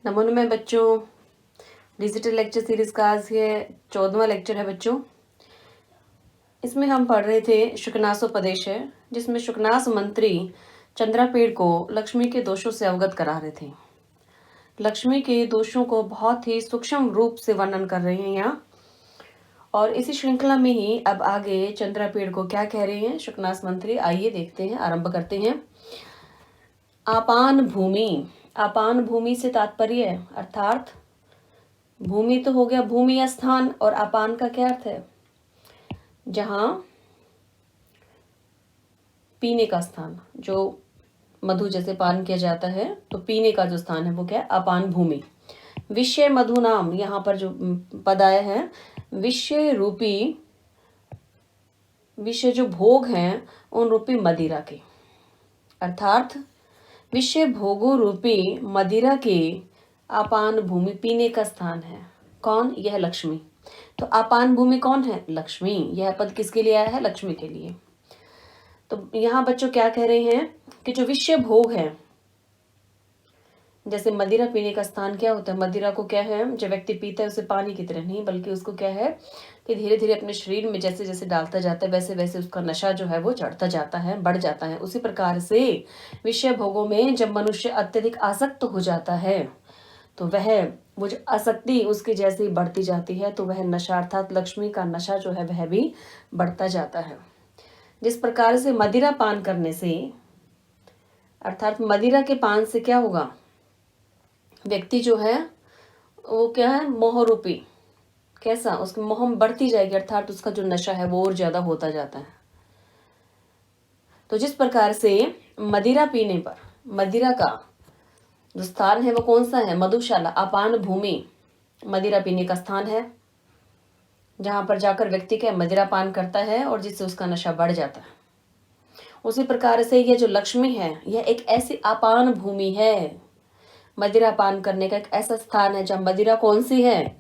नमो नमः बच्चों। Digital lecture series का आज ये 14वां लेक्चर है बच्चों। इसमें हम पढ़ रहे थे शुकनासोपदेश है, जिसमें शुकनास मंत्री चंद्रापेड़ को लक्ष्मी के दोषों से अवगत करा रहे थे। लक्ष्मी के दोषों को बहुत ही सूक्ष्म रूप से वर्णन कर रहे हैं यहाँ। और इसी श्रृंखला में ही अब आगे चंद्रापेड़ को क्या कह रहे हैं शुकनास मंत्री, आइए देखते हैं, आरंभ करते हैं। आपान भूमि, आपान भूमि से तात्पर्य है, अर्थात भूमि तो हो गया भूमि या स्थान, और आपान का क्या अर्थ है, जहां पीने का स्थान, जो मधु जैसे पान किया जाता है तो पीने का जो स्थान है वो क्या है, अपान भूमि। विषय मधु नाम, यहाँ पर जो पद आया है, विषय रूपी, विषय जो भोग हैं उन रूपी मदिरा के, अर्थात विषय भोगों रूपी मदिरा के आपान भूमि पीने का स्थान है। कौन? यह लक्ष्मी। तो आपान भूमि कौन है? लक्ष्मी। यह पद किसके लिए आया है? लक्ष्मी के लिए। तो यहाँ बच्चों क्या कह रहे हैं कि जो विषय भोग है, जैसे मदिरा पीने का स्थान क्या होता है, मदिरा को क्या है, जब व्यक्ति पीता है उसे पानी की तरह नहीं, बल्कि उसको क्या है कि धीरे धीरे अपने शरीर में जैसे जैसे डालता जाता है वैसे वैसे उसका नशा जो है वो चढ़ता जाता है, बढ़ जाता है। उसी प्रकार से विषय भोगों में जब मनुष्य अत्यधिक आसक्त हो जाता है तो वो जो आसक्ति उसकी जैसे ही बढ़ती जाती है तो वह नशा, अर्थात लक्ष्मी का नशा जो है वह भी बढ़ता जाता है। जिस प्रकार से मदिरा पान करने से, अर्थात मदिरा के पान से क्या होगा, व्यक्ति जो है वो क्या है, मोह रूपी, कैसा, उसकी मोह बढ़ती जाएगी, अर्थात उसका जो नशा है वो और ज्यादा होता जाता है। तो जिस प्रकार से मदिरा पीने पर, मदिरा का जो स्थान है वो कौन सा है, मधुशाला, अपान भूमि मदिरा पीने का स्थान है, जहां पर जाकर व्यक्ति क्या मदिरा पान करता है और जिससे उसका नशा बढ़ जाता है। उसी प्रकार से यह जो लक्ष्मी है यह एक ऐसी अपान भूमि है, मदिरा पान करने का एक ऐसा स्थान है जहां मदिरा कौन सी है,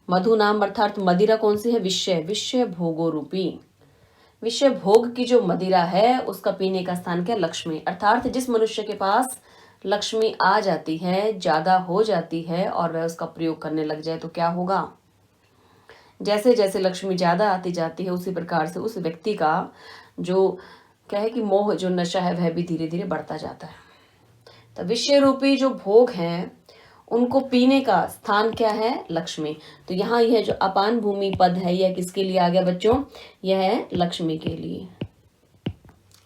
मधु नाम, अर्थात मदिरा कौन सी है, विषय, विषय भोगो रूपी, विषय भोग की जो मदिरा है उसका पीने का स्थान क्या, लक्ष्मी। अर्थात जिस मनुष्य के पास लक्ष्मी आ जाती है, ज्यादा हो जाती है और वह उसका प्रयोग करने लग जाए तो क्या होगा, जैसे जैसे लक्ष्मी ज्यादा आती जाती है उसी प्रकार से उस व्यक्ति का जो क्या है कि मोह, जो नशा है वह भी धीरे धीरे बढ़ता जाता है। तो विषय रूपी जो भोग हैं उनको पीने का स्थान क्या है, लक्ष्मी। तो यहाँ यह जो अपान भूमि पद है यह किसके लिए आ गया बच्चों, यह है लक्ष्मी के लिए,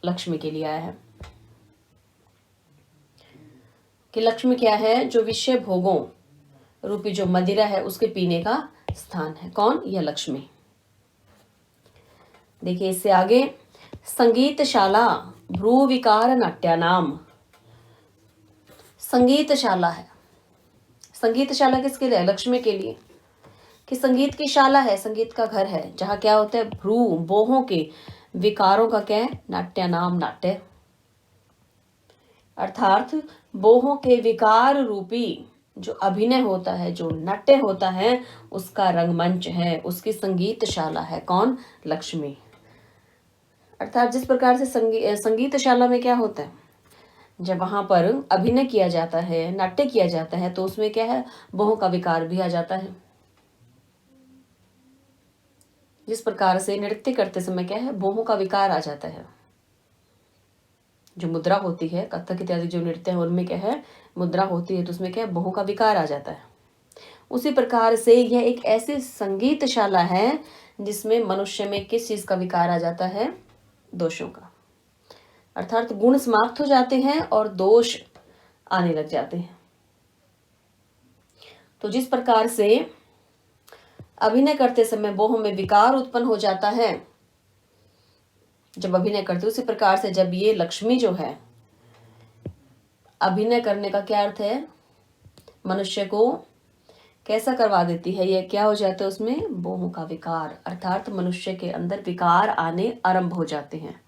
लक्ष्मी के लिए आया है कि लक्ष्मी क्या है, जो विषय भोगों रूपी जो मदिरा है उसके पीने का स्थान है। कौन? यह लक्ष्मी। देखिए इससे आगे, संगीतशाला भ्रू विकार नाट्यानाम, संगीतशाला है, संगीतशाला किसके लिए? लक्ष्मी के लिए, कि संगीत की शाला है, संगीत का घर है, जहां क्या होता है, भ्रू, बोहों के विकारों का क्या है, नाट्यानाम, नाट्य, अर्थात बोहों के विकार रूपी जो अभिनय होता है, जो नाट्य होता है, उसका रंगमंच है, उसकी संगीतशाला है। कौन? लक्ष्मी। अर्थात जिस प्रकार से संगीतशाला में क्या होता है, जब वहां पर अभिनय किया जाता है, नाट्य किया जाता है तो उसमें क्या है, बोहों का विकार भी आ जाता है। जिस प्रकार से नृत्य करते समय क्या है, बोहों का विकार आ जाता है। जो मुद्रा होती है, कथक इत्यादि जो नृत्य है उनमें क्या है, मुद्रा होती है तो उसमें क्या है, बोहों का विकार आ जाता है। उसी प्रकार से यह एक ऐसी संगीतशाला है जिसमें मनुष्य में किस चीज का विकार आ जाता है, दोषों का, अर्थात गुण समाप्त हो जाते हैं और दोष आने लग जाते हैं। तो जिस प्रकार से अभिनय करते समय बोहों में विकार उत्पन्न हो जाता है जब अभिनय करते, उसी प्रकार से जब ये लक्ष्मी जो है, अभिनय करने का क्या अर्थ है, मनुष्य को कैसा करवा देती है, यह क्या हो जाता है उसमें, बोहों का विकार, अर्थात मनुष्य के अंदर विकार आने आरंभ हो जाते हैं।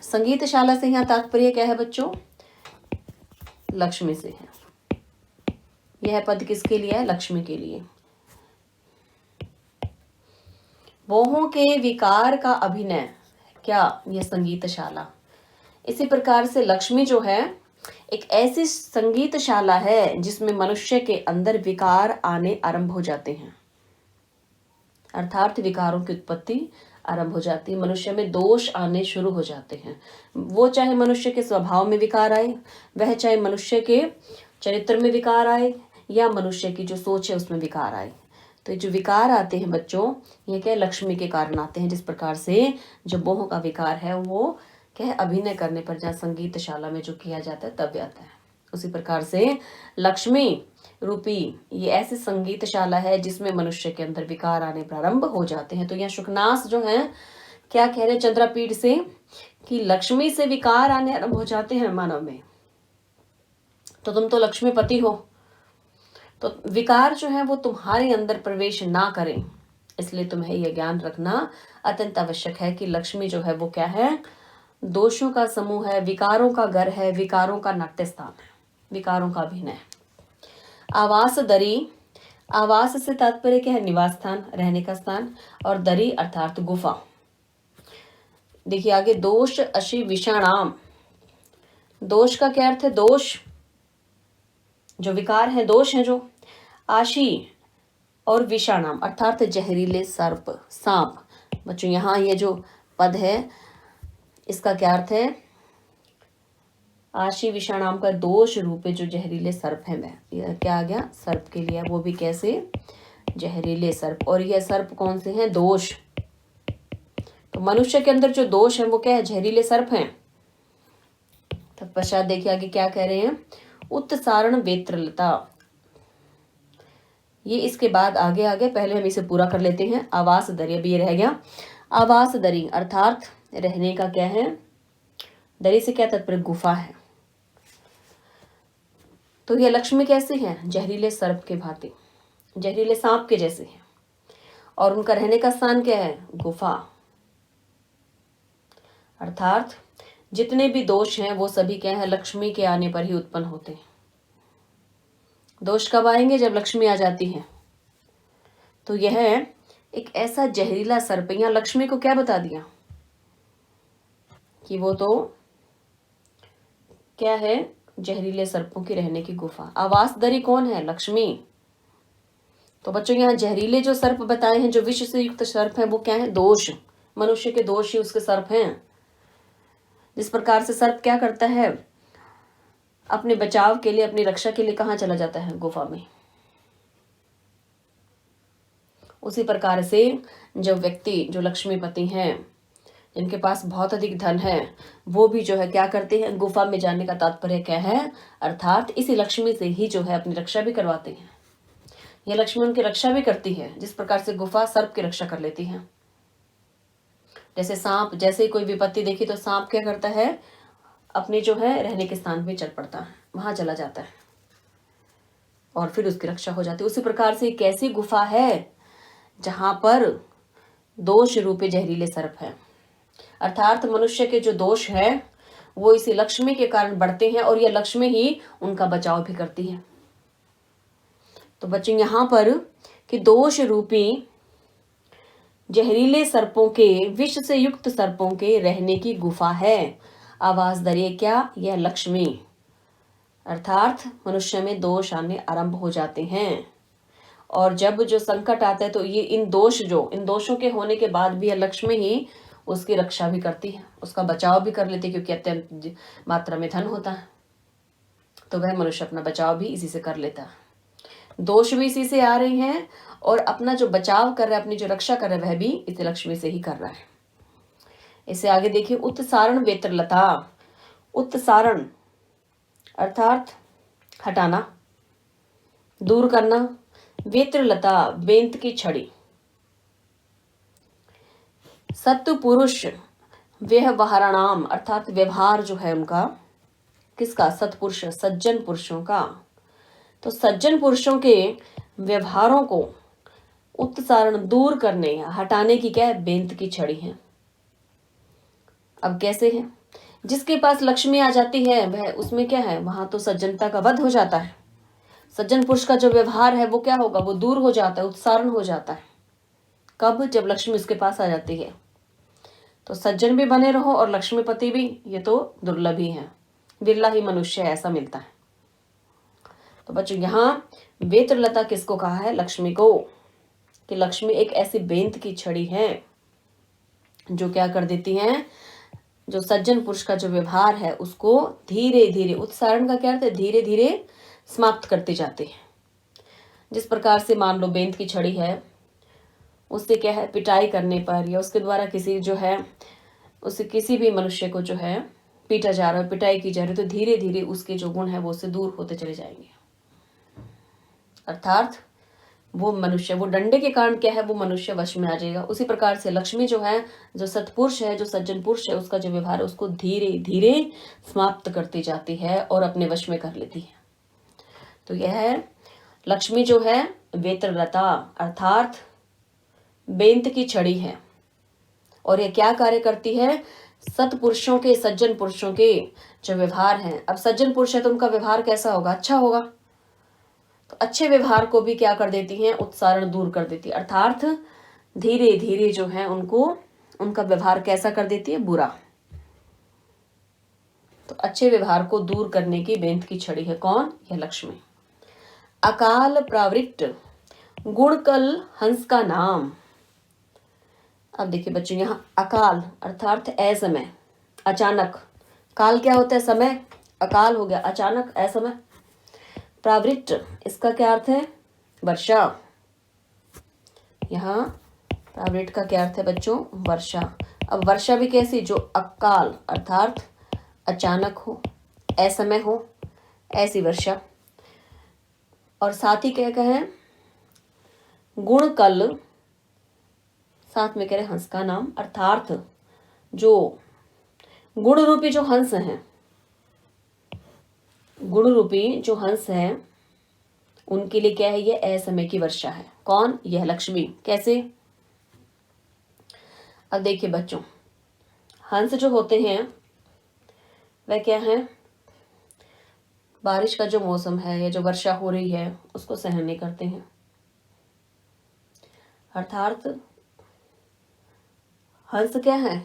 संगीतशाला से यहाँ तात्पर्य क्या है बच्चों, लक्ष्मी से है। यह पद किसके लिए है, लक्ष्मी के लिए। बोहों के विकार का अभिनय क्या, यह संगीतशाला। इसी प्रकार से लक्ष्मी जो है एक ऐसी संगीतशाला है जिसमें मनुष्य के अंदर विकार आने आरंभ हो जाते हैं, अर्थात विकारों की उत्पत्ति आरंभ हो जाती है, मनुष्य में दोष आने शुरू हो जाते हैं। वो चाहे मनुष्य के स्वभाव में विकार आए, वह चाहे मनुष्य के चरित्र में विकार आए, या मनुष्य की जो सोच है उसमें विकार आए। तो ये जो विकार आते हैं बच्चों, ये क्या लक्ष्मी के कारण आते हैं। जिस प्रकार से जो मोह का विकार है वो क्या है, अभिनय करने पर जहाँ संगीतशाला में जो किया जाता है तब आता है। उसी प्रकार से लक्ष्मी रूपी ये ऐसी संगीतशाला है जिसमें मनुष्य के अंदर विकार आने प्रारंभ हो जाते हैं। तो यहाँ शुकनास जो है क्या कह रहे हैं चंद्रपीठ से, कि लक्ष्मी से विकार आने आरंभ हो जाते हैं मानव में। तो तुम तो लक्ष्मीपति हो, तो विकार जो है वो तुम्हारे अंदर प्रवेश ना करें, इसलिए तुम्हें यह ज्ञान रखना अत्यंत आवश्यक है कि लक्ष्मी जो है वो क्या है, दोषों का समूह है, विकारों का घर है, विकारों का नाट्य स्थान है, विकारों का अभिनय। आवास दरी, आवास से तात्पर्य क्या है, निवास स्थान, रहने का स्थान, और दरी अर्थात गुफा। देखिए आगे, दोष अशि विषाणाम, दोष का क्या अर्थ है, दोष जो विकार है, दोष है जो, आशी और विषाणाम अर्थात जहरीले सर्प, सांप। बच्चों यहाँ ये जो पद है इसका क्या अर्थ है, आशी विषाणाम का दोष रूपे जो जहरीले सर्प है, वह यह क्या आ गया, सर्प के लिए, वो भी कैसे, जहरीले सर्प। और यह सर्प कौन से हैं, दोष। तो मनुष्य के अंदर जो दोष है वो क्या है, जहरीले सर्प हैं। तत्पश्चात देखिए आगे क्या कह रहे हैं, उत्सारण वेत्रलता। ये इसके बाद आगे आगे, पहले हम इसे पूरा कर लेते हैं। आवास दरी, अभी ये रह गया। आवास दरी अर्थात रहने का क्या है, दरी से क्या तात्पर्य, गुफा है। तो ये लक्ष्मी कैसे है, जहरीले सर्प के भांति, जहरीले सांप के जैसे है, और उनका रहने का स्थान क्या है, गुफा। अर्थात जितने भी दोष हैं वो सभी क्या है, लक्ष्मी के आने पर ही उत्पन्न होते हैं। दोष कब आएंगे, जब लक्ष्मी आ जाती है। तो यह एक ऐसा जहरीला सर्प, यहाँ लक्ष्मी को क्या बता दिया कि वो तो क्या है, जहरीले सर्पों की रहने की गुफा। आवास दरी कौन है, लक्ष्मी। तो बच्चों यहाँ जहरीले जो सर्प बताए हैं, जो विष से युक्त सर्प हैं, वो क्या है, दोष, मनुष्य के दोष ही उसके सर्प हैं। जिस प्रकार से सर्प क्या करता है, अपने बचाव के लिए, अपनी रक्षा के लिए कहाँ चला जाता है, गुफा में। उसी प्रकार से जो व्यक्ति, जो लक्ष्मीपति हैं, जिनके पास बहुत अधिक धन है, वो भी जो है क्या करते हैं, गुफा में जाने का तात्पर्य क्या है, अर्थात इसी लक्ष्मी से ही जो है अपनी रक्षा भी करवाते हैं। यह लक्ष्मी उनकी रक्षा भी करती है, जिस प्रकार से गुफा सर्प की रक्षा कर लेती है। जैसे सांप, जैसे कोई विपत्ति देखी तो सांप क्या करता है, अपने जो है रहने के स्थान पे चल पड़ता है, वहां चला जाता है और फिर उसकी रक्षा हो जाती है। उसी प्रकार से एक ऐसी गुफा है जहां पर दोष रूपे जहरीले सर्प है, अर्थात मनुष्य के जो दोष है वो इसी लक्ष्मी के कारण बढ़ते हैं, और यह लक्ष्मी ही उनका बचाव भी करती है। तो बच्चों यहाँ पर कि दोष रूपी जहरीले सर्पों के, विष से युक्त सर्पों के रहने की गुफा है आवास दरी, क्या, यह लक्ष्मी। अर्थात मनुष्य में दोष आने आरंभ हो जाते हैं, और जब जो संकट आता है तो ये इन दोषों के होने के बाद भी यह लक्ष्मी ही उसकी रक्षा भी करती है, उसका बचाव भी कर लेती है, क्योंकि अत्यंत मात्रा में धन होता है तो वह मनुष्य अपना बचाव भी इसी से कर लेता है। दोष भी इसी से आ रहे हैं, और अपना जो बचाव कर रहा है, अपनी जो रक्षा कर रहा है, वह भी इस लक्ष्मी से ही कर रहा है। इसे आगे देखिए, उत्सारण वेत्रलता। उत्सारण अर्थात हटाना, दूर करना, वेत्रलता बेंत की छड़ी। सत्व पुरुष व्यवहाराणाम अर्थात व्यवहार जो है उनका, किसका, सत्पुरुष, सज्जन पुरुषों का। तो सज्जन पुरुषों के व्यवहारों को उत्सारण, दूर करने, हटाने की क्या है, बेंत की छड़ी है। अब कैसे है, जिसके पास लक्ष्मी आ जाती है वह, उसमें क्या है, वहां तो सज्जनता का वध हो जाता है। सज्जन पुरुष का जो व्यवहार है वो क्या होगा, वो दूर हो जाता है, उत्सारण हो जाता है। कब, जब लक्ष्मी उसके पास आ जाती है। तो सज्जन भी बने रहो और लक्ष्मीपति भी, ये तो दुर्लभ ही है। विरला ही मनुष्य ऐसा मिलता है। तो बच्चों यहाँ वेत्रलता किसको कहा है? लक्ष्मी को। कि लक्ष्मी एक ऐसी बेंत की छड़ी है जो क्या कर देती है, जो सज्जन पुरुष का जो व्यवहार है उसको धीरे धीरे, उत्सारण का क्या अर्थ है? धीरे धीरे समाप्त करते जाते हैं। जिस प्रकार से मान लो बेंत की छड़ी है, उससे क्या है, पिटाई करने पर या उसके द्वारा किसी जो है, उससे किसी भी मनुष्य को जो है पीटा जा रहा है, पिटाई की जा रही है, तो धीरे धीरे उसके जो गुण है वो उससे दूर होते चले जाएंगे। अर्थात वो मनुष्य, वो डंडे के कारण क्या है, वो मनुष्य वश में आ जाएगा। उसी प्रकार से लक्ष्मी जो है, जो सत्पुरुष है, जो सज्जन पुरुष है, उसका जो व्यवहार है उसको धीरे धीरे समाप्त करती जाती है और अपने वश में कर लेती है। तो यह है लक्ष्मी जो है वेत्रलता अर्थात बेंत की छड़ी है। और यह क्या कार्य करती है? सत्पुरुषों के, सज्जन पुरुषों के जो व्यवहार है, अब सज्जन पुरुष है तो उनका व्यवहार कैसा होगा? अच्छा होगा। तो अच्छे व्यवहार को भी क्या कर देती हैं? उत्सारण दूर कर देती है। अर्थात धीरे धीरे जो है उनको, उनका व्यवहार कैसा कर देती है? बुरा। तो अच्छे व्यवहार को दूर करने की बेंत की छड़ी है कौन? यह लक्ष्मी। अकाल प्रावृत्त गुणकल हंस का नाम। अब देखिए बच्चों, यहाँ अकाल अर्थात असमय, अचानक। काल क्या होता है? समय। अकाल हो गया अचानक, असमय। प्रावृत्त इसका क्या अर्थ है? वर्षा। यहाँ प्रावृत्त का क्या अर्थ है बच्चों? वर्षा। अब वर्षा भी कैसी? जो अकाल अर्थात अचानक हो, असमय हो, ऐसी वर्षा। और साथ ही क्या कहें? गुणकल, साथ में कह रहे हंस का नाम, अर्थात जो गुण रूपी जो हंस हैं, गुण रूपी जो हंस हैं, उनके लिए क्या है? ये असमय की वर्षा है। कौन? यह लक्ष्मी। कैसे? अब देखिए बच्चों, हंस जो होते हैं वह क्या है? बारिश का जो मौसम है या जो वर्षा हो रही है उसको सहन नहीं करते हैं। अर्थात हंस क्या है?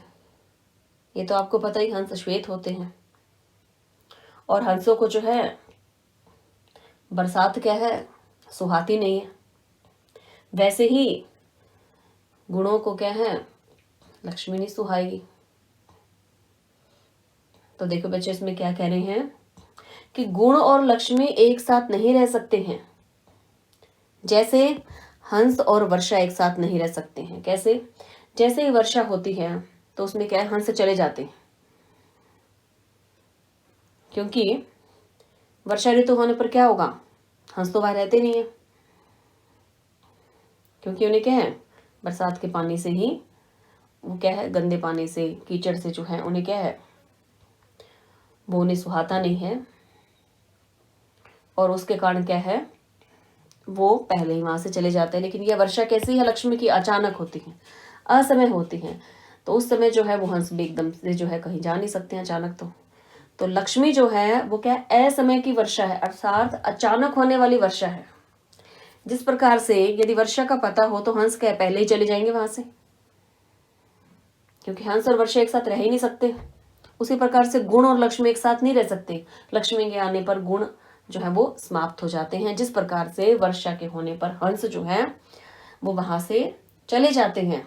ये तो आपको पता ही, हंस श्वेत होते हैं। और हंसों को जो है बरसात क्या है? सुहाती नहीं है। वैसे ही गुणों को क्या है? लक्ष्मी नहीं सुहाएगी। तो देखो बच्चे, इसमें क्या कह रहे हैं कि गुण और लक्ष्मी एक साथ नहीं रह सकते हैं। जैसे हंस और वर्षा एक साथ नहीं रह सकते हैं। कैसे? जैसे ही वर्षा होती है तो उसमें क्या है? हंस चले जाते हैं, क्योंकि वर्षा ऋतु होने पर क्या होगा? हंस तो वहां रहते नहीं है, क्योंकि उन्हें क्या है? बरसात के पानी से ही, वो क्या है, गंदे पानी से, कीचड़ से जो है उन्हें क्या है, वो उन्हें सुहाता नहीं है। और उसके कारण क्या है, वो पहले ही वहां से चले जाते हैं। लेकिन यह वर्षा कैसी है? लक्ष्मी की अचानक होती है, असमय होती है। तो उस समय जो है वो हंस भी एकदम से जो है कहीं जा नहीं सकते हैं अचानक। तो लक्ष्मी जो है वो क्या है? असमय की वर्षा है, अर्थात अचानक होने वाली वर्षा है। जिस प्रकार से यदि वर्षा का पता हो तो हंस क्या पहले ही चले जाएंगे वहां से, क्योंकि हंस और वर्षा एक साथ रह ही नहीं सकते। उसी प्रकार से गुण और लक्ष्मी एक साथ नहीं रह सकते। लक्ष्मी के आने पर गुण जो है वो समाप्त हो जाते हैं। जिस प्रकार से वर्षा के होने पर हंस जो है वो वहां से चले जाते हैं,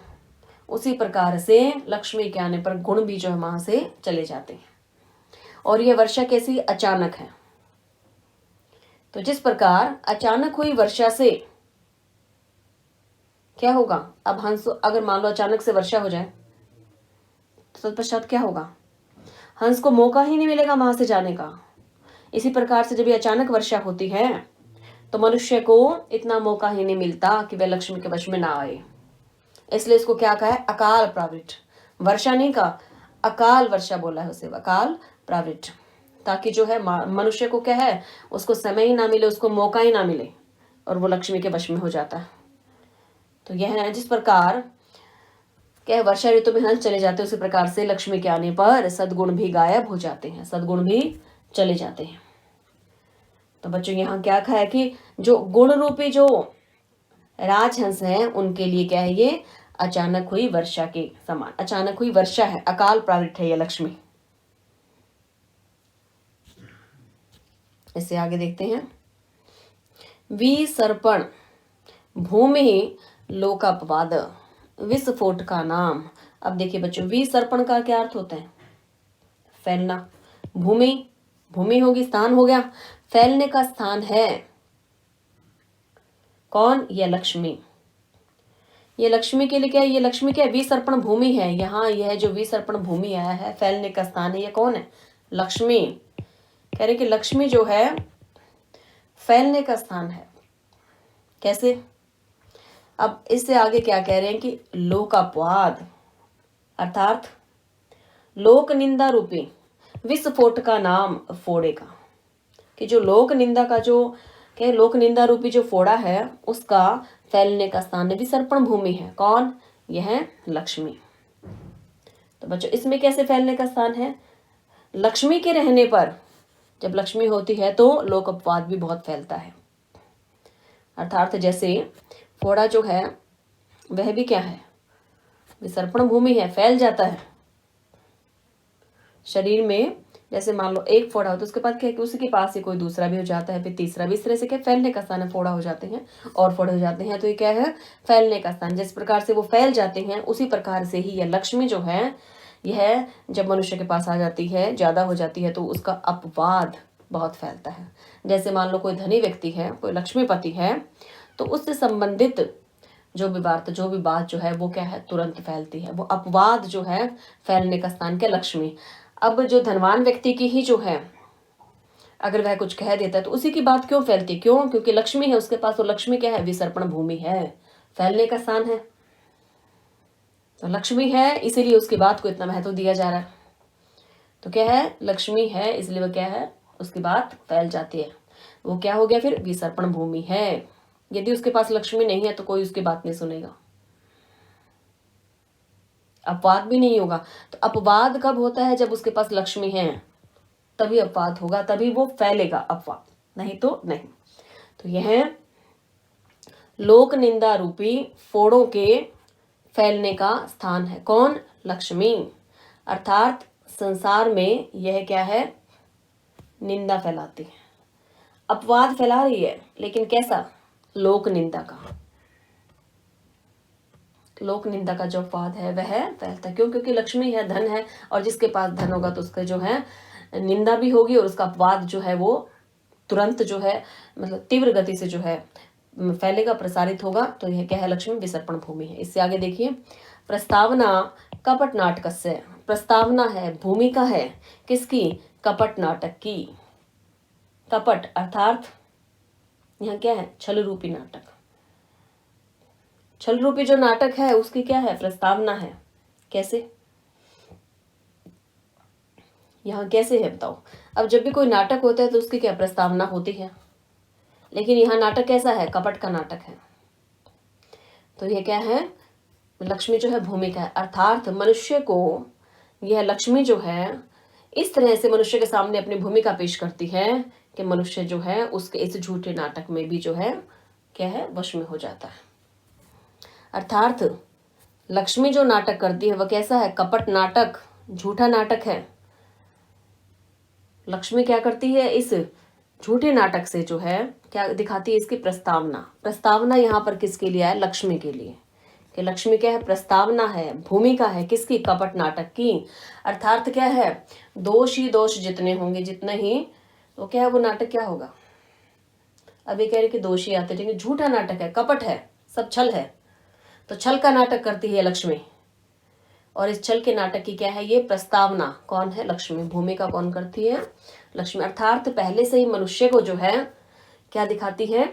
उसी प्रकार से लक्ष्मी के आने पर गुण भी जो है वहां से चले जाते हैं। और ये वर्षा कैसी? अचानक है। तो जिस प्रकार अचानक हुई वर्षा से क्या होगा? अब हंस, अगर मान लो अचानक से वर्षा हो जाए तो तत्पश्चात क्या होगा? हंस को मौका ही नहीं मिलेगा वहां से जाने का। इसी प्रकार से जब ये अचानक वर्षा होती है तो मनुष्य को इतना मौका ही नहीं मिलता कि वह लक्ष्मी के वश में ना आए। इसलिए इसको क्या कहा है? अकाल प्रावृत्त। वर्षा नहीं कहा, अकाल वर्षा बोला है उसे, अकाल प्रावृत्त। ताकि जो है मनुष्य को क्या है, उसको समय ही ना मिले, उसको मौका ही ना मिले, और वो लक्ष्मी के वश में हो जाता है। तो यह है जिस प्रकार क्या है, वर्षा ऋतु में हंस चले जाते हैं, उसी प्रकार से लक्ष्मी के आने पर सद्गुण भी गायब हो जाते हैं, सद्गुण भी चले जाते हैं। तो बच्चों यहाँ क्या कहा है कि जो गुण रूपी जो राजहंस हैं उनके लिए क्या है? ये अचानक हुई वर्षा के समान, अचानक हुई वर्षा है, अकाल प्रावृत्त है ये लक्ष्मी। इससे आगे देखते हैं। विसर्पण भूमि लोकापवाद, विस्फोट का नाम। अब देखिए बच्चों, विसर्पण का क्या अर्थ होता है? फैलना। भूमि, भूमि होगी, स्थान हो गया, फैलने का स्थान है कौन? यह लक्ष्मी। ये लक्ष्मी के लिए क्या है? ये लक्ष्मी क्या है? विसर्पण भूमि है। यहाँ यह जो विसर्पण भूमि आया है, फैलने का स्थान है, ये कौन है? लक्ष्मी। कह रहे कि लक्ष्मी जो है फैलने का स्थान है। कैसे? अब इससे आगे क्या कह रहे हैं कि लोकापवाद अर्थात लोक निंदा रूपी विस्फोट का नाम फोड़ेगा। कि जो लोक निंदा का जो क्या, लोक निंदा रूपी जो फोड़ा है उसका फैलने का स्थान है, विसर्पण भूमि है कौन? यह लक्ष्मी। तो बच्चों इसमें कैसे फैलने का स्थान है? लक्ष्मी के रहने पर, जब लक्ष्मी होती है तो लोक अपवाद भी बहुत फैलता है। अर्थात जैसे फोड़ा जो है वह भी क्या है? विसर्पण भूमि है, फैल जाता है शरीर में। जैसे मान लो एक फोड़ा हो तो उसके बाद क्या है कि उसी के पास ही कोई दूसरा भी हो जाता है, फिर तीसरा भी। इस तरह से क्या फैलने का स्थान है, फोड़ा हो जाते हैं और फोड़े हो जाते हैं, तो ये क्या है? फैलने का स्थान। जिस प्रकार से वो फैल जाते हैं उसी प्रकार से ही यह लक्ष्मी जो है, यह जब मनुष्य के पास आ जाती है, ज्यादा हो जाती है, तो उसका अपवाद बहुत फैलता है। जैसे मान लो कोई धनी व्यक्ति है, कोई लक्ष्मीपति है, तो उससे संबंधित जो भी बात जो है वो क्या है? तुरंत फैलती है। वो अपवाद जो है फैलने का स्थान क्या? लक्ष्मी। अब जो धनवान व्यक्ति की ही जो है, अगर वह कुछ कह देता है तो उसी की बात क्यों फैलती? क्यों? क्योंकि लक्ष्मी है उसके पास, और लक्ष्मी क्या है? विसर्पण भूमि है, फैलने का स्थान है। तो लक्ष्मी है इसीलिए उसकी बात को इतना महत्व दिया जा रहा है। तो क्या है? लक्ष्मी है इसलिए वो क्या है? उसकी बात फैल जाती है। वो क्या हो गया फिर? विसर्पण भूमि है। यदि उसके पास लक्ष्मी नहीं है तो कोई उसकी बात नहीं सुनेगा, अपवाद भी नहीं होगा। तो अपवाद कब होता है? जब उसके पास लक्ष्मी है, तभी अपवाद होगा, तभी वो फैलेगा अपवाद, नहीं तो नहीं। तो यह लोक निंदा रूपी फोड़ों के फैलने का स्थान है कौन? लक्ष्मी। अर्थात संसार में यह क्या है? निंदा फैलाती है, अपवाद फैला रही है, लेकिन कैसा? लोक निंदा का। लोक निंदा का जो अपवाद है वह फैलता है। क्यों? क्योंकि लक्ष्मी है, धन है, और जिसके पास धन होगा तो उसका जो है निंदा भी होगी, और उसका अपवाद जो है वो तुरंत जो है, मतलब तीव्र गति से जो है फैलेगा, प्रसारित होगा। तो यह क्या है? लक्ष्मी विसर्पण भूमि है। इससे आगे देखिए, प्रस्तावना कपट नाटक से। प्रस्तावना है, भूमिका है किसकी? कपट नाटक की। कपट अर्थात यहाँ क्या है? छल रूपी नाटक। छल रूपी जो नाटक है उसकी क्या है? प्रस्तावना है। कैसे? यहाँ कैसे है बताओ? अब जब भी कोई नाटक होता है तो उसकी क्या प्रस्तावना होती है, लेकिन यहाँ नाटक कैसा है? कपट का नाटक है। तो ये क्या है? लक्ष्मी जो है भूमिका है। अर्थात मनुष्य को यह लक्ष्मी जो है इस तरह से मनुष्य के सामने अपनी भूमिका पेश करती है कि मनुष्य जो है उसके इस झूठे नाटक में भी जो है क्या है? वश में हो जाता है। अर्थात लक्ष्मी जो नाटक करती है वह कैसा है? कपट नाटक, झूठा नाटक है। लक्ष्मी क्या करती है? इस झूठे नाटक से जो है क्या दिखाती है? इसकी प्रस्तावना। प्रस्तावना यहाँ पर किसके लिए है? लक्ष्मी के लिए। कि लक्ष्मी क्या है? प्रस्तावना है, भूमिका है किसकी? कपट नाटक की। अर्थात क्या है? दोष ही दोष जितने होंगे, जितने ही, तो क्या है? वो नाटक क्या होगा? अभी कह रहे कि दोषी आते जाएंगे, झूठा नाटक है, कपट है, सब छल है। तो छल का नाटक करती है लक्ष्मी, और इस छल के नाटक की क्या है? ये प्रस्तावना कौन है? लक्ष्मी। भूमिका कौन करती है? लक्ष्मी। अर्थात पहले से ही मनुष्य को जो है क्या दिखाती है?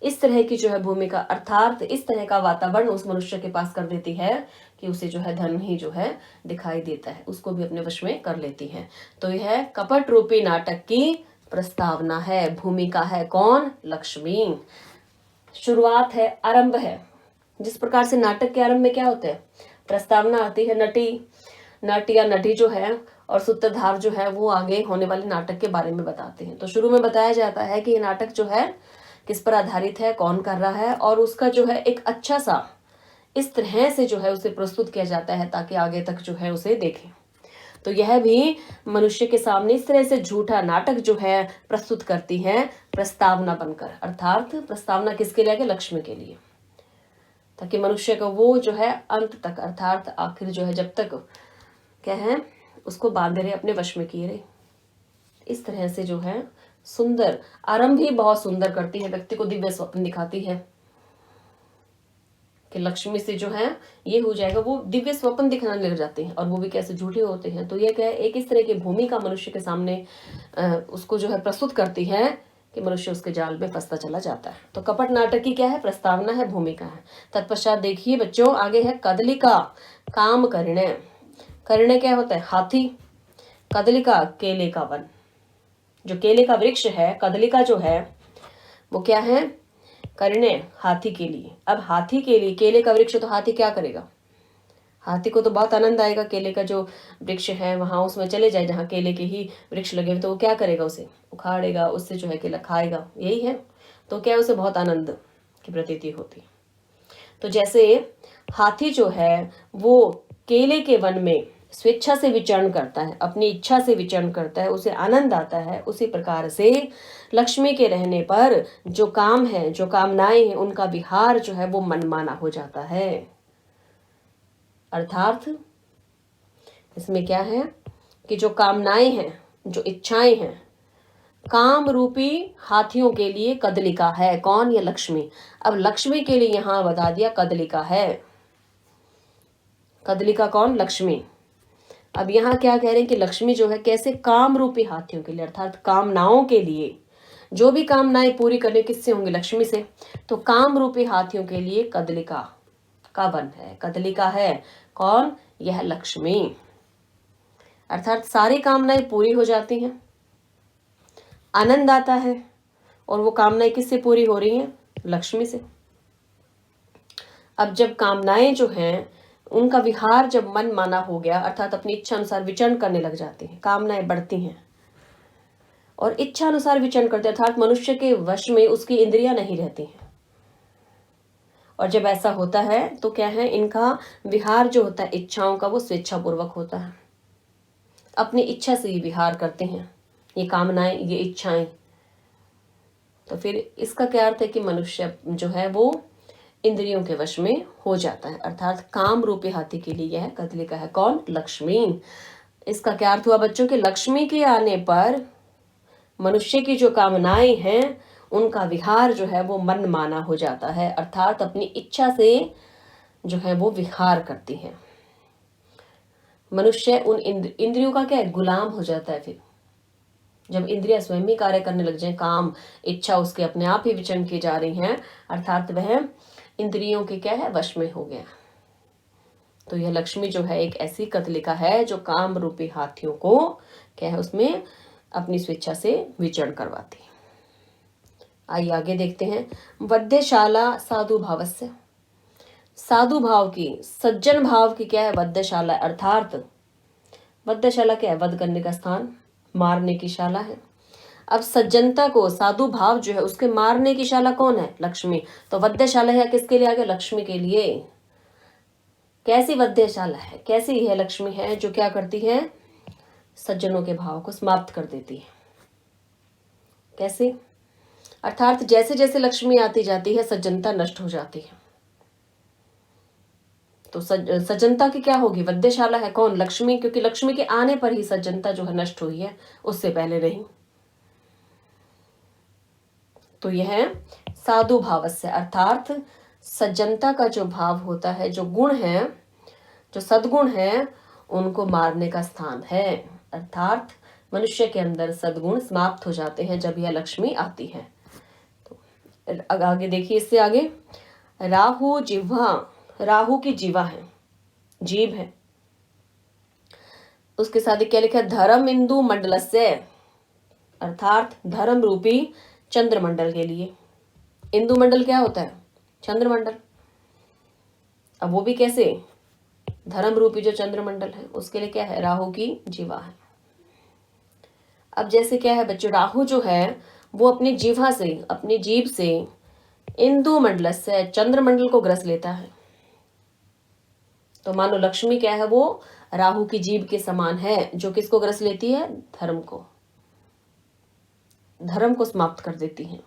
इस तरह की जो है भूमिका, अर्थात इस तरह का वातावरण उस मनुष्य के पास कर देती है कि उसे जो है धन ही जो है दिखाई देता है, उसको भी अपने वश में कर लेती है। तो यह कपट रूपी नाटक की प्रस्तावना है, भूमिका है कौन? लक्ष्मी। शुरुआत है, आरंभ है। जिस प्रकार से नाटक के आरंभ में क्या होता है? प्रस्तावना आती है, नट या नटी जो है और सूत्रधार जो है वो आगे होने वाले नाटक के बारे में बताते हैं। तो शुरू में बताया जाता है कि ये नाटक जो है किस पर आधारित है, कौन कर रहा है, और उसका जो है एक अच्छा सा इस तरह से जो है उसे प्रस्तुत किया जाता है ताकि आगे तक जो है उसे देखें। तो यह भी मनुष्य के सामने इस तरह से झूठा नाटक जो है प्रस्तुत करती है प्रस्तावना बनकर। अर्थात प्रस्तावना किसके लिए? लक्ष्मी के लिए, ताकि मनुष्य को वो जो है अंत तक, अर्थात आखिर जो है जब तक क्या है उसको बांधे रहे, अपने वश में किए रहे। इस तरह से जो है सुंदर आरंभ ही बहुत सुंदर करती है, व्यक्ति को दिव्य स्वप्न दिखाती है कि लक्ष्मी से जो है ये हो जाएगा, वो दिव्य स्वप्न दिखाने लग जाते हैं, और वो भी कैसे झूठे होते हैं। तो ये क्या है, एक इस तरह की भूमिका मनुष्य के सामने उसको जो है प्रस्तुत करती है कि मनुष्य उसके जाल में फंसता चला जाता है। तो कपट नाटक की क्या है? प्रस्तावना है, भूमिका है। तत्पश्चात देखिए बच्चों, आगे है कदलिका काम करने। करने क्या होता है? हाथी। कदलिका केले का वन, जो केले का वृक्ष है, कदलिका जो है वो क्या है? करने, हाथी के लिए। अब हाथी के लिए केले का वृक्ष, तो हाथी क्या करेगा? हाथी को तो बहुत आनंद आएगा, केले का जो वृक्ष है वहां उसमें चले जाए जहां केले के ही वृक्ष लगे हुए, तो वो क्या करेगा? उसे उखाड़ेगा, उससे जो है केला खाएगा, यही है। तो क्या उसे बहुत आनंद की प्रतीति होती। तो जैसे हाथी जो है वो केले के वन में स्वेच्छा से विचरण करता है, अपनी इच्छा से विचरण करता है, उसे आनंद आता है, उसी प्रकार से लक्ष्मी के रहने पर जो काम है, जो कामनाएं हैं, उनका विहार जो है वो मनमाना हो जाता है। अर्थात इसमें क्या है कि जो कामनाएं हैं, जो इच्छाएं हैं, काम रूपी हाथियों के लिए कदलिका है। कौन? ये लक्ष्मी। अब लक्ष्मी के लिए यहां बता दिया कदलिका है। कदलिका कौन? लक्ष्मी। अब यहाँ क्या कह रहे हैं कि लक्ष्मी जो है कैसे? काम रूपी हाथियों के लिए, अर्थात कामनाओं के लिए। जो भी कामनाएं पूरी करने किससे होंगी? लक्ष्मी से। तो काम रूपी हाथियों के लिए कदलिका का वन है, कदलिका है। कौन? यह लक्ष्मी। अर्थात सारी कामनाएं पूरी हो जाती हैं, आनंद आता है, और वो कामनाएं किससे पूरी हो रही हैं? लक्ष्मी से। अब जब कामनाएं जो हैं उनका विहार जब मन माना हो गया, अर्थात अपनी इच्छा अनुसार विचरण करने लग जाते हैं, कामनाएं बढ़ती हैं और इच्छा अनुसार विचरण करते हैं, अर्थात मनुष्य के वश में उसकी इंद्रियां नहीं रहती हैं। और जब ऐसा होता है तो क्या है, इनका विहार जो होता है इच्छाओं का, वो स्वेच्छापूर्वक होता है, अपनी इच्छा से ही विहार करते हैं ये कामनाएं, ये इच्छाएं। तो फिर इसका क्या अर्थ है कि मनुष्य जो है वो इंद्रियों के वश में हो जाता है, अर्थात काम रूपी हाथी के लिए यह कदलिका है। कौन? लक्ष्मी। इसका क्या अर्थ हुआ बच्चों कि लक्ष्मी के आने पर मनुष्य की जो कामनाएं हैं उनका विहार जो है वो मन माना हो जाता है, अर्थात अपनी इच्छा से जो है वो विहार करती है। मनुष्य उन इंद्रियों का क्या है? गुलाम हो जाता है। फिर जब इंद्रियां स्वयं ही कार्य करने लग जाए, काम इच्छा उसके अपने आप ही विचरण की जा रही हैं, अर्थात वह इंद्रियों के क्या है? वश में हो गया। तो यह लक्ष्मी जो है एक ऐसी कदलिका है जो काम रूपी हाथियों को क्या है उसमें अपनी स्वेच्छा से विचरण करवाती है। आइए आगे देखते हैं। वध्यशाला साधु भावस्य। साधु भाव की, सज्जन भाव की क्या है? वध्यशाला। अर्थात वध्यशाला क्या है? वध करने का स्थान, मारने की शाला है। अब सज्जनता को, साधु भाव जो है उसके मारने की शाला कौन है? लक्ष्मी। तो वध्यशाला है किसके लिए? आगे लक्ष्मी के लिए। कैसी वध्यशाला है? कैसी यह लक्ष्मी है जो क्या करती है? सज्जनों के भाव को समाप्त कर देती है। कैसे? अर्थात जैसे जैसे लक्ष्मी आती जाती है सज्जनता नष्ट हो जाती है। तो सज्जनता की क्या होगी? वध्यशाला है। कौन? लक्ष्मी, क्योंकि लक्ष्मी के आने पर ही सज्जनता जो है नष्ट हुई है, उससे पहले नहीं। तो यह साधु भाव से, अर्थात सज्जनता का जो भाव होता है, जो गुण है, जो सद्गुण है, उनको मारने का स्थान है। अर्थात मनुष्य के अंदर सद्गुण समाप्त हो जाते हैं जब यह लक्ष्मी आती है। तो आगे देखिए, इससे आगे राहु जिह्वा, राहु की जीवा है, जीभ है। उसके साथ क्या लिखा है? धर्म इंदु मंडल से, अर्थात धर्म रूपी चंद्रमंडल के लिए। इंदु मंडल क्या होता है? चंद्रमंडल। अब वो भी कैसे? धर्म रूपी जो चंद्रमंडल है उसके लिए क्या है? राहु की जीवा है। अब जैसे क्या है बच्चों, राहु जो है वो अपनी जीवा से, अपनी जीभ से इंदु मंडल से चंद्रमंडल को ग्रस लेता है। तो मानो लक्ष्मी क्या है, वो राहु की जीभ के समान है, जो किसको ग्रस लेती है, धर्म को समाप्त कर देती है।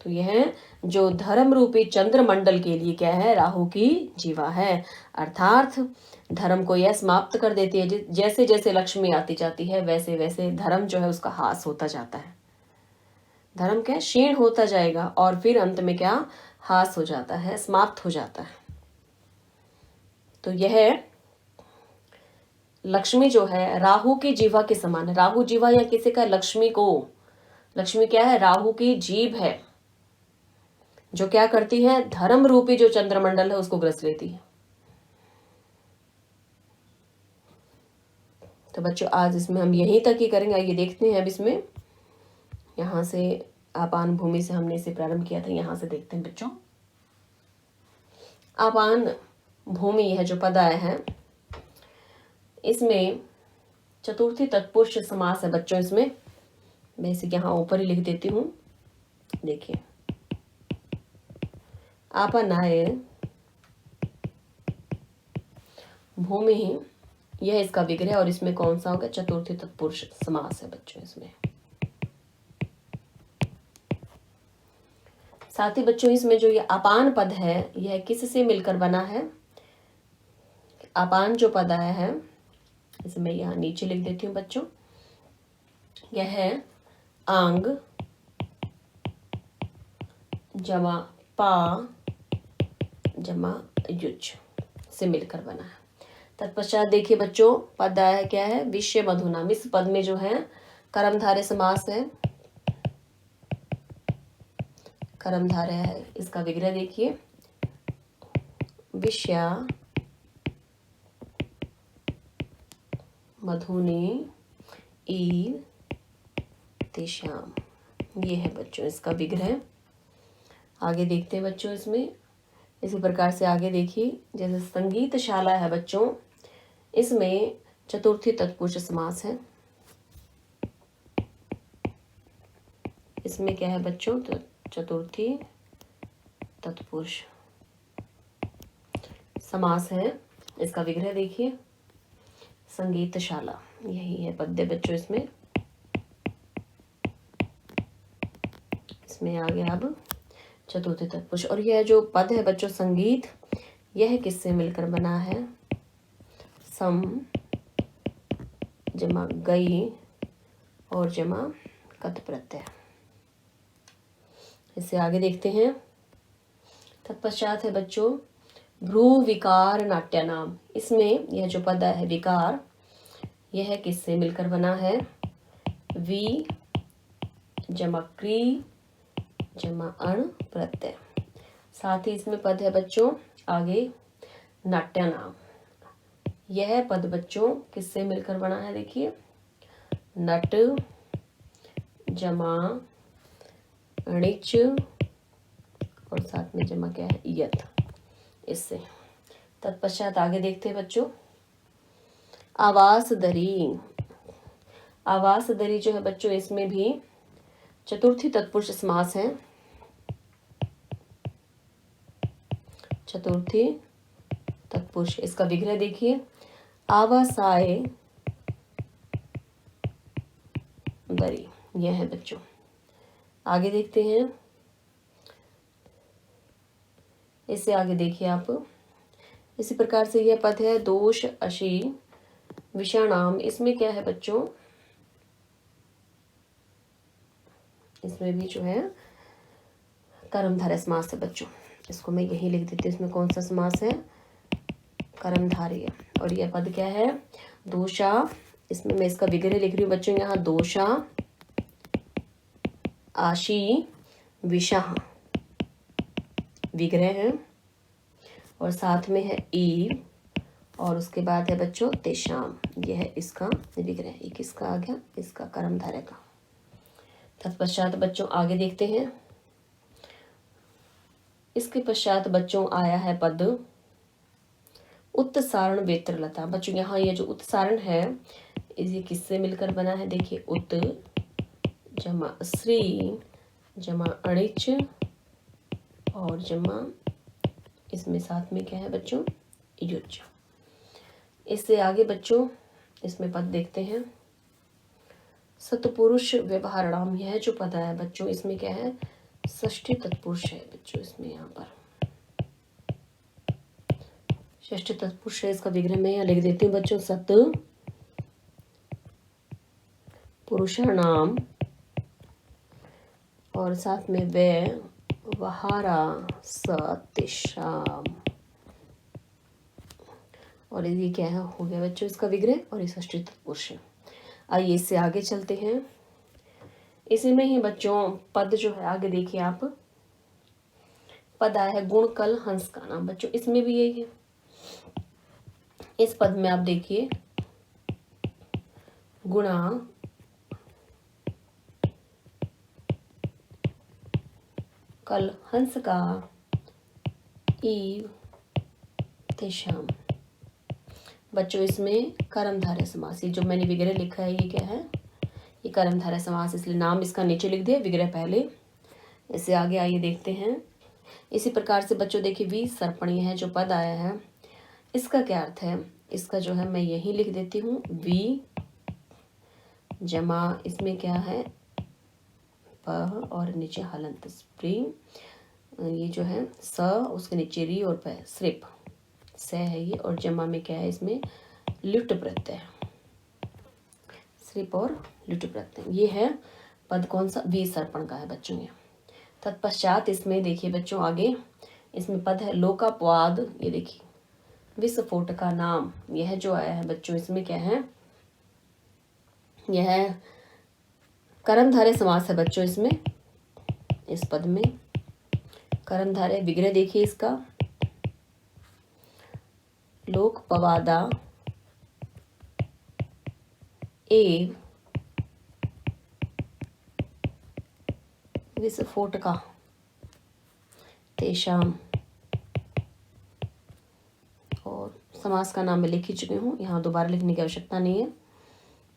तो यह जो धर्म रूपी चंद्रमंडल के लिए क्या है, राहु की जीवा है, अर्थात धर्म को यह समाप्त कर देती है। जैसे जैसे लक्ष्मी आती जाती है वैसे वैसे धर्म जो है उसका ह्रास होता जाता है, धर्म क्या क्षीण होता जाएगा और फिर अंत में क्या ह्रास हो जाता है, समाप्त हो जाता है। तो यह लक्ष्मी जो है राहु की जीवा के समान है। राहु जीवा या किसी का लक्ष्मी क्या है, राहु की जीभ है, जो क्या करती है, धर्म रूपी जो चंद्रमंडल है उसको ग्रस लेती है। तो बच्चों आज इसमें हम यहीं तक ही करेंगे। आइए देखते हैं अब इसमें, यहां से आपान भूमि से हमने इसे प्रारंभ किया था, यहां से देखते हैं बच्चों। आपान भूमि यह जो पद आया है इसमें चतुर्थी तत्पुरुष समास है बच्चों। इसमें मैं इसे यहाँ ऊपर ही लिख देती हूँ। देखिए, आपनाय भूमि, यह इसका विग्रह और इसमें कौन सा होगा, चतुर्थी तत्पुरुष समास है बच्चों इसमें। साथ ही बच्चों इसमें जो ये अपान पद है यह किससे मिलकर बना है, अपान जो पद आया है इसे मैं यहाँ नीचे लिख देती हूँ बच्चों। यह है आंग जमा पा जमा युज से मिलकर बना है। तत्पश्चात देखिए बच्चों, पद आया है क्या है, विषय मधुनाम। इस पद में जो है कर्मधारय समास है, कर्मधारय है। इसका विग्रह देखिए, विषया मधुने ईर तेषाम, ये है बच्चों इसका विग्रह। आगे देखते हैं बच्चों इसमें इसी प्रकार से आगे देखिए, जैसे संगीतशाला है बच्चों, इसमें चतुर्थी तत्पुरुष समास है। इसमें क्या है बच्चों, तो चतुर्थी तत्पुरुष समास है। इसका विग्रह देखिए, संगीतशाला, यही है पद्य बच्चों इसमें। इसमें आ गया अब चतुर्थी तत्पुरुष। और यह जो पद है बच्चों संगीत, यह किससे मिलकर बना है, सम जमा गई और जमा कत प्रत्यय। इससे आगे देखते हैं। तत्पश्चात है बच्चों भ्रू विकार नाट्य नाम। इसमें यह जो पद है विकार, यह किससे मिलकर बना है, वी जमा क्री जमा अण प्रत्यय। साथ ही इसमें पद है बच्चों आगे नाट्य नाम। यह पद बच्चों किससे मिलकर बना है, देखिए नट जमा अणिच और साथ में जमा क्या है, यत, इससे। तत्पश्चात आगे देखते हैं बच्चों आवास दरी। आवास दरी जो है बच्चों इसमें भी चतुर्थी तत्पुरुष समास है। चतुर्थी तत्पुरुष, इसका विग्रह देखिए, आवासाय दरी, यह है बच्चों। आगे देखते हैं, इससे आगे देखिए आप, इसी प्रकार से यह पद है दोष अशी विषाणाम। इसमें क्या है बच्चों, इसमें भी जो है कर्मधारय समास है बच्चों। इसको मैं यही लिख देती हूँ, इसमें कौन सा समास है, कर्मधारय। और यह पद क्या है, दोषा। इसमें मैं इसका विग्रह लिख रही हूँ बच्चों, यहाँ दोषा आशी विषा विग्रह है और साथ में है ई और उसके बाद है बच्चों तेषाम, यह है इसका विग्रह। ये किसका आ गया, इसका कर्मधारय का। तत्पश्चात बच्चों आगे देखते हैं। इसके पश्चात बच्चों आया है पद उत्सारण वेत्रलता। बच्चों यहाँ ये जो उत्सारण है ये किससे मिलकर बना है, देखिए उत जमा श्री जमा अणिच और जमा इसमें साथ में क्या है बच्चों, युज। इससे आगे बच्चों इसमें पद देखते हैं। सतपुरुष व्यवहाराणाम, यह जो पद है बच्चों इसमें क्या है, षष्ठी तत्पुरुष है बच्चों। इसमें यहाँ पर षष्ठी तत्पुरुष है, इसका विग्रह मैं यहाँ लिख देती हूँ बच्चों, सत पुरुषाणाम और साथ में व्यवहारा सतेषाम। और ये क्या है, हो गया बच्चों इसका विग्रह, और ये षष्ठी तत्पुरुष है। आइए इससे आगे चलते हैं। इसी में ही बच्चों पद जो है आगे देखिए आप, पद आया है गुण कल हंस का नाम। बच्चों इसमें भी यही है। इस पद में आप देखिए गुणा कल हंस का ईव तेषाम। बच्चों इसमें कर्मधारय समास, ये जो मैंने विग्रह लिखा है ये क्या है, ये कर्मधारय समास, इसलिए नाम इसका नीचे लिख दिया, विग्रह पहले। इससे आगे आइए देखते हैं। इसी प्रकार से बच्चों देखिए विसर्पणीय है जो पद आया है, इसका क्या अर्थ है, इसका जो है मैं यही लिख देती हूँ, वी जमा इसमें क्या है प और नीचे हलंत स्प्रिंग, ये जो है स उसके नीचे री और प सिर्फ से है ये, और जमा में क्या है इसमें लुट प्रत्यय है, सिर्फ और लुट प्रत्यय। ये है पद कौन सा, विसर्पण का है बच्चों ये। तत्पश्चात इसमें देखिए बच्चों आगे इसमें पद है लोकापवाद, ये देखिए विस्फोट का नाम, यह जो आया है बच्चों इसमें क्या है, यह कर्मधारय समास है बच्चों। इसमें इस पद में कर्मधारय, विग्रह देखिए इसका लोकपवादा एव विस्फोट का तेषाम, और समास का नाम मैं लिख ही चुकी हूँ, यहाँ दोबारा लिखने की आवश्यकता नहीं है,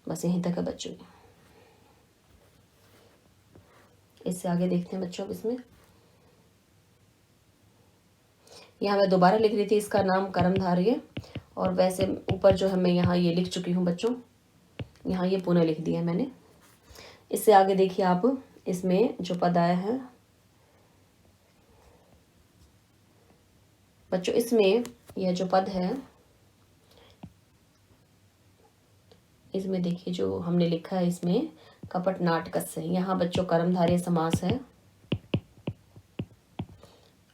बस यहीं तक है बच्चों। इससे आगे देखते हैं बच्चों, इसमें यहाँ मैं दोबारा लिख रही थी इसका नाम कर्मधारय, और वैसे ऊपर जो है मैं यहाँ ये लिख चुकी हूँ बच्चों, यहाँ ये पुनः लिख दिया है मैंने। इससे आगे देखिए आप, इसमें जो पद आया है बच्चों, इसमें यह जो पद है इसमें देखिए जो हमने लिखा है इसमें कपट नाटकस्य, यहाँ बच्चों कर्मधारय समास है।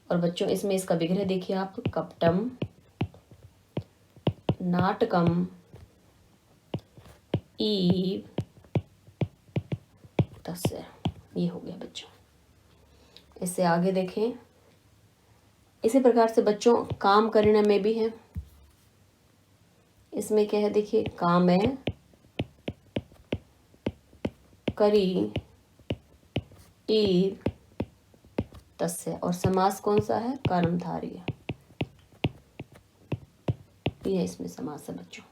और बच्चों इसमें इसका विग्रह देखिए आप, कपटम नाटकम ईव तस्य, ये हो गया बच्चों। इससे आगे देखें, इसी प्रकार से बच्चों काम करने में भी है, इसमें क्या है देखिए, काम है करी ईव तस्य, और समास कौन सा है, कर्मधारय, ये इसमें समास है बच्चों।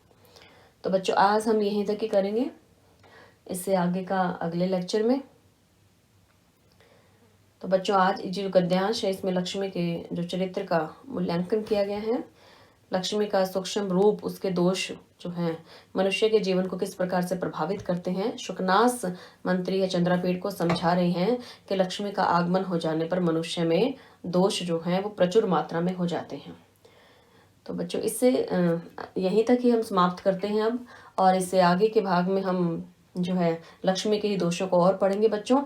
तो बच्चों आज हम यहीं तक ही करेंगे, इससे आगे का अगले लेक्चर में। तो बच्चों आज जो गद्यांश है इसमें लक्ष्मी के जो चरित्र का मूल्यांकन किया गया है, लक्ष्मी का सूक्ष्म रूप, उसके दोष जो हैं मनुष्य के जीवन को किस प्रकार से प्रभावित करते हैं। शुकनास मंत्री या चंद्रापीठ को समझा रहे हैं कि लक्ष्मी का आगमन हो जाने पर मनुष्य में दोष जो हैं वो प्रचुर मात्रा में हो जाते हैं। तो बच्चों इससे यहीं तक ही हम समाप्त करते हैं अब, और इससे आगे के भाग में हम जो है लक्ष्मी के ही दोषों को और पढ़ेंगे बच्चों।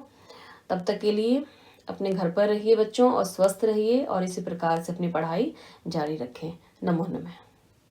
तब तक के लिए अपने घर पर रहिए बच्चों, और स्वस्थ रहिए, और इसी प्रकार से अपनी पढ़ाई जारी रखें। नमो नमः।